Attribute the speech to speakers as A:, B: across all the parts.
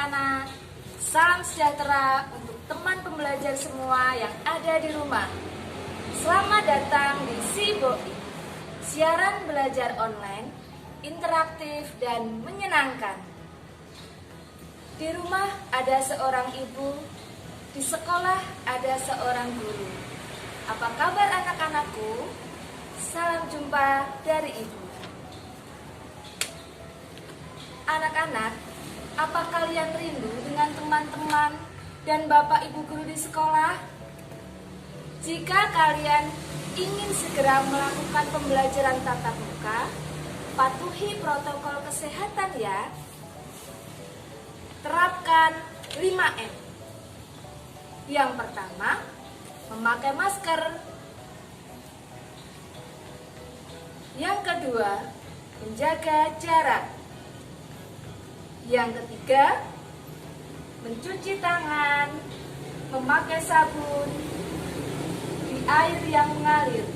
A: anak-anak. Salam sejahtera untuk teman pembelajar semua yang ada di rumah. Selamat datang di SIBOI, siaran belajar online, interaktif dan menyenangkan. Di rumah ada seorang ibu, di sekolah ada seorang guru. Apa kabar anak-anakku? Salam jumpa dari ibu. Anak-anak, apa kalian rindu dengan teman-teman dan bapak ibu guru di sekolah? Jika kalian ingin segera melakukan pembelajaran tatap muka, patuhi protokol kesehatan ya. Terapkan 5M. Yang pertama, memakai masker. Yang kedua, menjaga jarak. Yang ketiga, mencuci tangan, memakai sabun di air yang mengalir.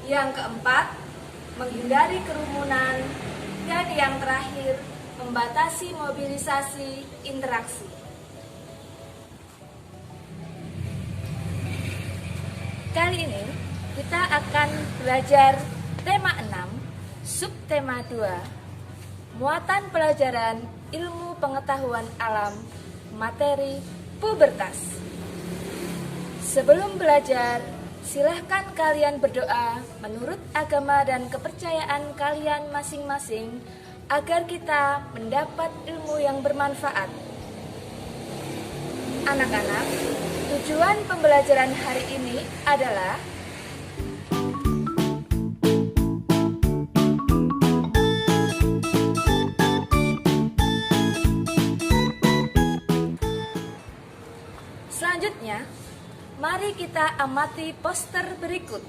A: Yang keempat, menghindari kerumunan. Dan yang terakhir, membatasi mobilisasi interaksi. Kali ini kita akan belajar tema 6, subtema 2, muatan pelajaran ilmu pengetahuan alam, materi pubertas. Sebelum belajar, silahkan kalian berdoa menurut agama dan kepercayaan kalian masing-masing agar kita mendapat ilmu yang bermanfaat. Anak-anak, tujuan pembelajaran hari ini adalah selanjutnya, mari kita amati poster berikut.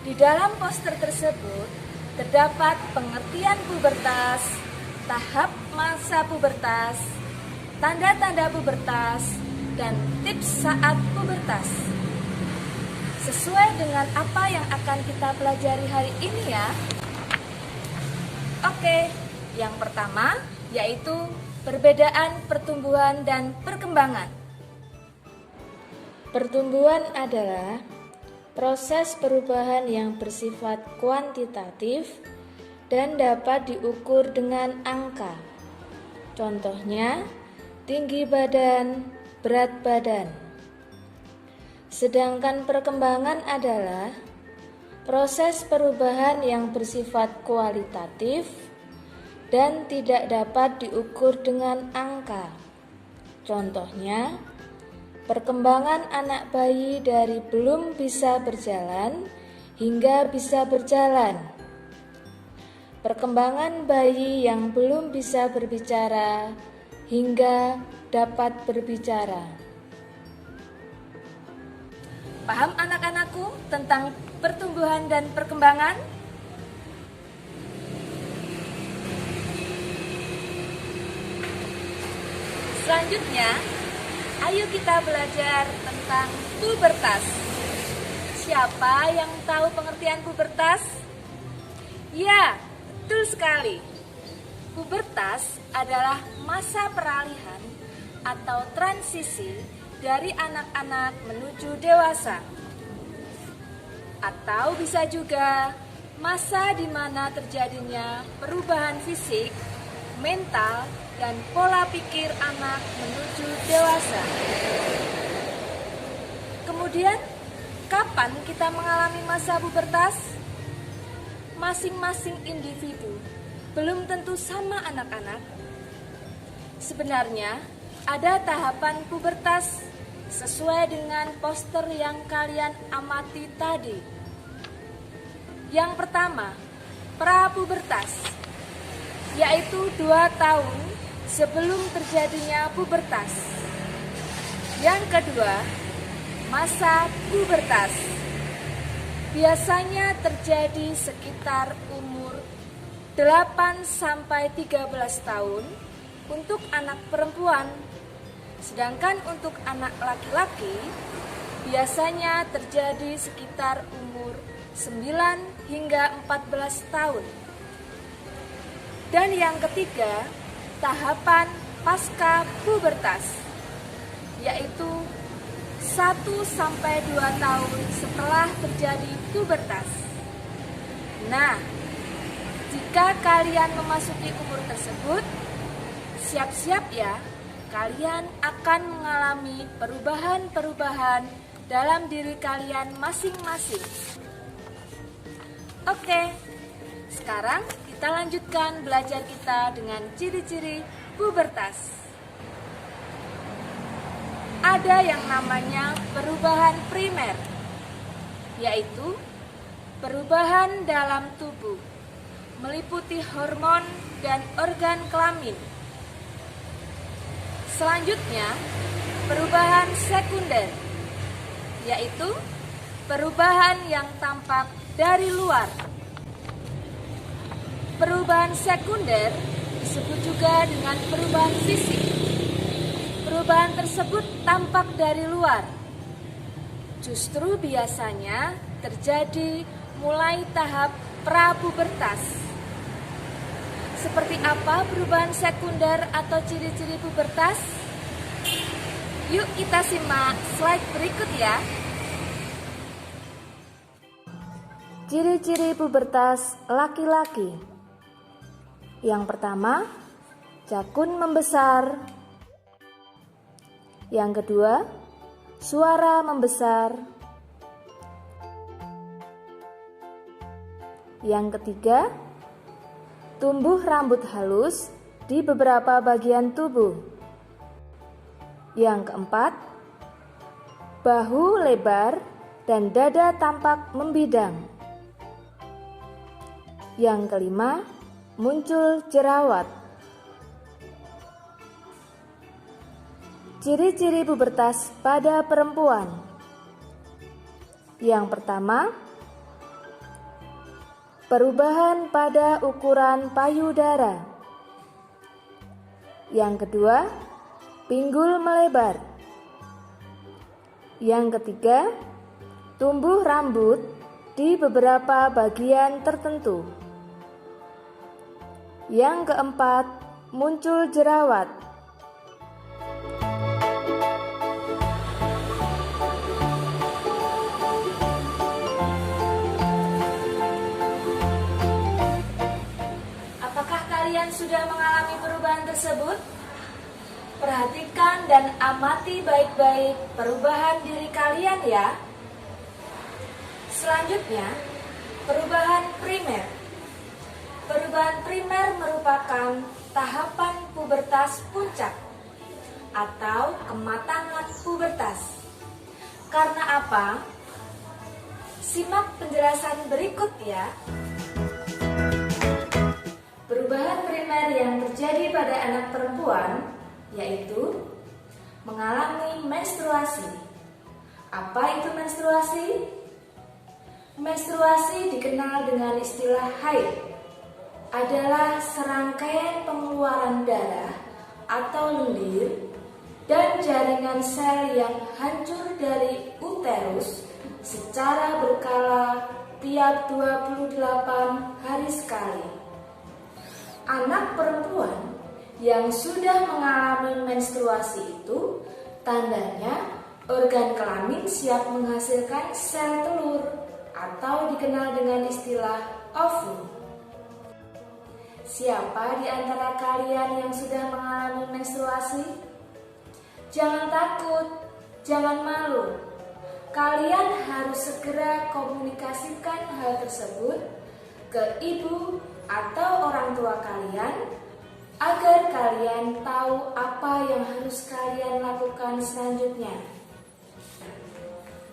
A: Di dalam poster tersebut terdapat pengertian pubertas, tahap masa pubertas, tanda-tanda pubertas, dan tips saat pubertas. Sesuai dengan apa yang akan kita pelajari hari ini ya. Oke, yang pertama yaitu perbedaan pertumbuhan dan perkembangan. Pertumbuhan adalah proses perubahan yang bersifat kuantitatif dan dapat diukur dengan angka. Contohnya, tinggi badan, berat badan. Sedangkan perkembangan adalah proses perubahan yang bersifat kualitatif dan tidak dapat diukur dengan angka. Contohnya, perkembangan anak bayi dari belum bisa berjalan hingga bisa berjalan. Perkembangan bayi yang belum bisa berbicara hingga dapat berbicara. Paham anak-anakku tentang pertumbuhan dan perkembangan? Selanjutnya, ayo kita belajar tentang pubertas. Siapa yang tahu pengertian pubertas? Ya, betul sekali. Pubertas adalah masa peralihan atau transisi dari anak-anak menuju dewasa. Atau bisa juga masa di mana terjadinya perubahan fisik mental, dan pola pikir anak menuju dewasa. Kemudian, kapan kita mengalami masa pubertas? Masing-masing individu belum tentu sama anak-anak. Sebenarnya, ada tahapan pubertas sesuai dengan poster yang kalian amati tadi. Yang pertama, prapubertas, yaitu 2 tahun sebelum terjadinya pubertas. Yang kedua, masa pubertas, biasanya terjadi sekitar umur 8-13 tahun untuk anak perempuan, sedangkan untuk anak laki-laki biasanya terjadi sekitar umur 9 hingga 14 tahun. Dan yang ketiga, tahapan pasca pubertas, yaitu 1-2 tahun setelah terjadi pubertas. Nah, jika kalian memasuki umur tersebut, siap-siap ya, kalian akan mengalami perubahan-perubahan dalam diri kalian masing-masing. Oke, sekarang kita lanjutkan belajar kita dengan ciri-ciri pubertas. Ada yang namanya perubahan primer, yaitu perubahan dalam tubuh, meliputi hormon dan organ kelamin. Selanjutnya, perubahan sekunder, yaitu perubahan yang tampak dari luar. Perubahan sekunder disebut juga dengan perubahan fisik. Perubahan tersebut tampak dari luar. Justru biasanya terjadi mulai tahap prapubertas. Seperti apa perubahan sekunder atau ciri-ciri pubertas? Yuk kita simak slide berikut ya. Ciri-ciri pubertas laki-laki. Yang pertama, jakun membesar. Yang kedua, suara membesar. Yang ketiga, tumbuh rambut halus di beberapa bagian tubuh. Yang keempat, bahu lebar dan dada tampak membidang. Yang kelima, muncul jerawat. Ciri-ciri pubertas pada perempuan. Yang pertama, perubahan pada ukuran payudara. Yang kedua, pinggul melebar. Yang ketiga, tumbuh rambut di beberapa bagian tertentu. Yang keempat, muncul jerawat. Kalian sudah mengalami perubahan tersebut? Perhatikan dan amati baik-baik perubahan diri kalian ya. Selanjutnya, perubahan primer. Perubahan primer merupakan tahapan pubertas puncak atau kematangan pubertas. Karena apa? Simak penjelasan berikut ya. Perubahan primer yang terjadi pada anak perempuan yaitu mengalami menstruasi. Apa itu menstruasi? Menstruasi dikenal dengan istilah haid. Adalah serangkaian pengeluaran darah atau lendir dan jaringan sel yang hancur dari uterus secara berkala tiap 28 hari sekali. Anak perempuan yang sudah mengalami menstruasi itu tandanya organ kelamin siap menghasilkan sel telur atau dikenal dengan istilah ovum. Siapa di antara kalian yang sudah mengalami menstruasi? Jangan takut, jangan malu. Kalian harus segera komunikasikan hal tersebut ke ibu atau orang tua kalian agar kalian tahu apa yang harus kalian lakukan selanjutnya.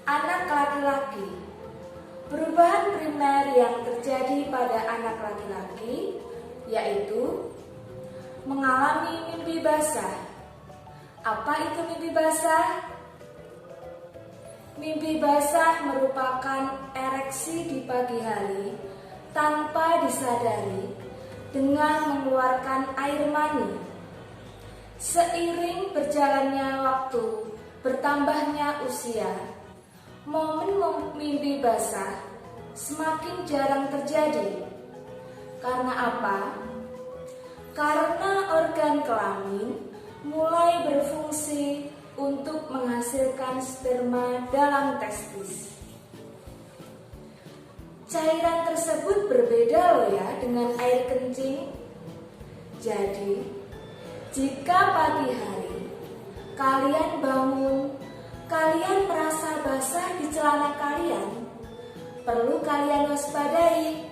A: Anak laki-laki. Perubahan primer yang terjadi pada anak laki-laki yaitu mengalami mimpi basah. Apa itu mimpi basah? Mimpi basah merupakan ereksi di pagi hari tanpa disadari dengan mengeluarkan air mani. Seiring berjalannya waktu, bertambahnya usia, momen mimpi basah semakin jarang terjadi. Karena apa? Karena organ kelamin mulai berfungsi untuk menghasilkan sperma dalam testis. Cairan tersebut berbeda loh ya dengan air kencing. Jadi, jika pagi hari kalian bangun, kalian merasa basah di celana kalian, perlu kalian waspadai.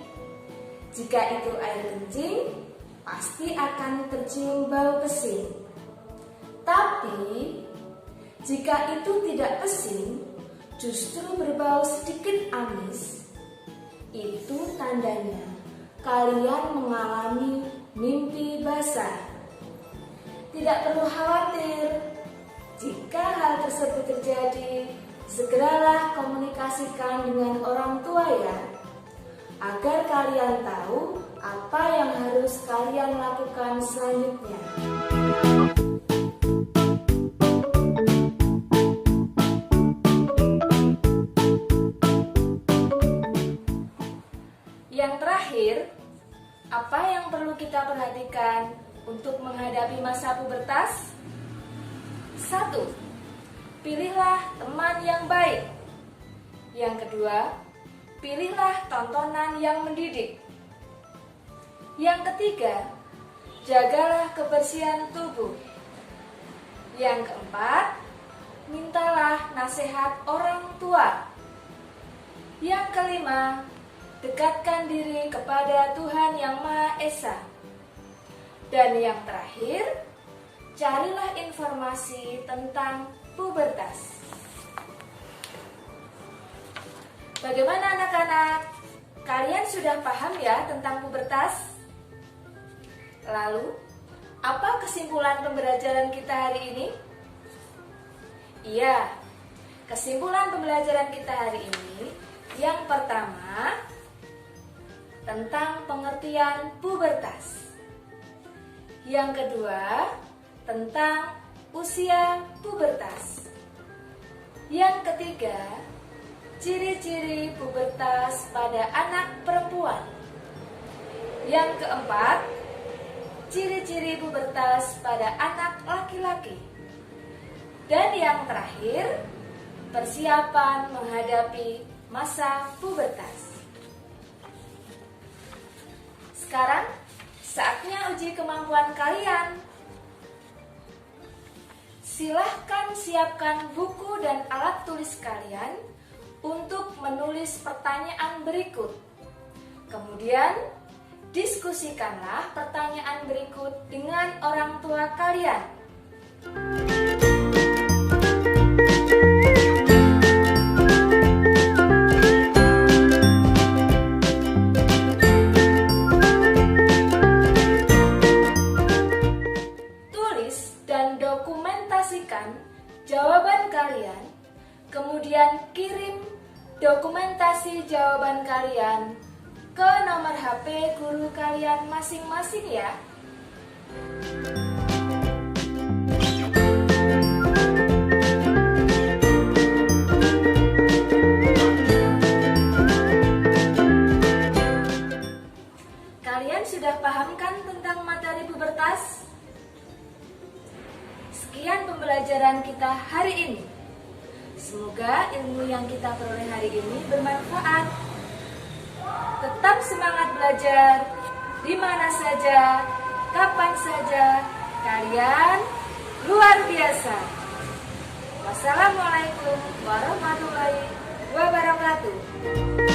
A: Jika itu air kencing, pasti akan tercium bau pesing. Tapi, jika itu tidak pesing, justru berbau sedikit amis, itu tandanya kalian mengalami mimpi basah. Tidak perlu khawatir. Jika hal tersebut terjadi, segeralah komunikasikan dengan orang tua ya, agar kalian tahu apa yang harus kalian lakukan selanjutnya. Yang terakhir, apa yang perlu kita perhatikan untuk menghadapi masa pubertas? 1. Pilihlah teman yang baik. Yang kedua, pilihlah tontonan yang mendidik. Yang ketiga, jagalah kebersihan tubuh. Yang keempat, mintalah nasihat orang tua. Yang kelima, dekatkan diri kepada Tuhan Yang Maha Esa. Dan yang terakhir, carilah informasi tentang pubertas. Bagaimana anak-anak? Kalian sudah paham ya tentang pubertas? Lalu, apa kesimpulan pembelajaran kita hari ini? Iya, kesimpulan pembelajaran kita hari ini yang pertama tentang pengertian pubertas. Yang kedua, tentang usia pubertas. Yang ketiga, ciri-ciri pubertas pada anak perempuan. Yang keempat, ciri-ciri pubertas pada anak laki-laki. Dan yang terakhir, persiapan menghadapi masa pubertas. Sekarang, saatnya uji kemampuan kalian. Silahkan siapkan buku dan alat tulis kalian untuk menulis pertanyaan berikut. Kemudian, diskusikanlah pertanyaan berikut dengan orang tua kalian. Jawaban kalian, kemudian kirim dokumentasi jawaban kalian ke nomor HP guru kalian masing-masing ya. Kalian sudah paham kan tentang materi pubertas? Sekian pembelajaran kita hari ini. Semoga ilmu yang kita peroleh hari ini bermanfaat. Tetap semangat belajar di mana saja, kapan saja, kalian luar biasa. Wassalamualaikum warahmatullahi wabarakatuh.